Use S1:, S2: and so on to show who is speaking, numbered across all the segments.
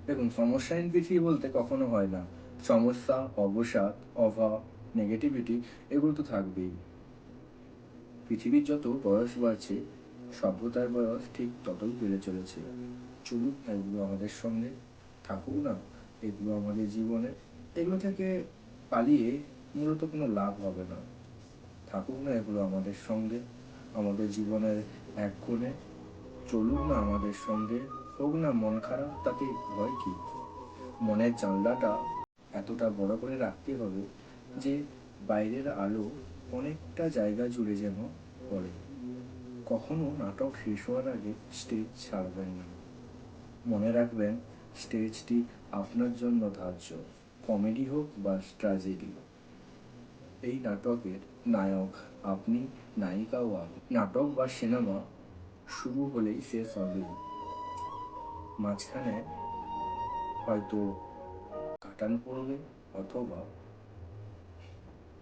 S1: দেখুন, সমস্যাহীন পৃথিবী বলতে কখনো হয় না। সমস্যা, অবসাদ, অভাব, নেগেটিভিটি এগুলো তো থাকবেই। পৃথিবীর যত বয়স বাড়ছে, সভ্যতার বয়স ঠিক ততই বেড়ে চলেছে। চলুক না এগুলো আমাদের সঙ্গে, থাকুক না এগুলো আমাদের জীবনে। এগুলো থেকে পালিয়ে মূলত কোনো লাভ হবে না। থাকুক না এগুলো আমাদের সঙ্গে, আমাদের জীবনের এক কোণে। চলুক না আমাদের সঙ্গে, হোক না মন খারাপ, তাতে ভয় কী? মনের জানলাটা এতটা বড় করে রাখতে হবে যে বাইরের আলো অনেকটা জায়গা জুড়ে যেন পড়ে। কখনো নাটক শেষ হওয়ার আগে স্টেজ ছাড়বেন না। মনে রাখবেন, স্টেজটি আপনার জন্য ধার্য, কমেডি হোক বা ট্র্যাজেডি। এই নাটকের নায়ক আপনি, নায়িকাও আপনি। নাটক বা সিনেমা শুরু হলেই শেষ হবেই। মাঝখানে হয়তো কাটান পড়বে, অথবা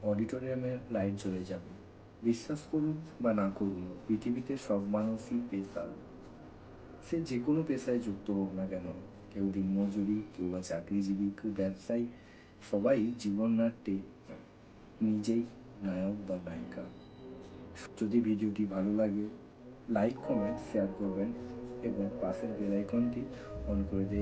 S1: অডিটোরিয়ামের লাইট জ্বলে যাবে। বিশ্বাস করুন বা না করুন, পৃথিবীতে সব মানুষই পেশার। সে যে কোনো পেশায় যুক্ত হোক না কেন, কেউ দিনমজুরি, কেউ বা চাকরিজীবী, কেউ ব্যবসায়ী, সবাই জীবননাট্যে নিজেই নায়ক বা নায়িকা। যদি ভিডিওটি ভালো লাগে, লাইক, কমেন্ট, শেয়ার করবেন এবং পাশের বেল আইকনটি অন করে দিয়ে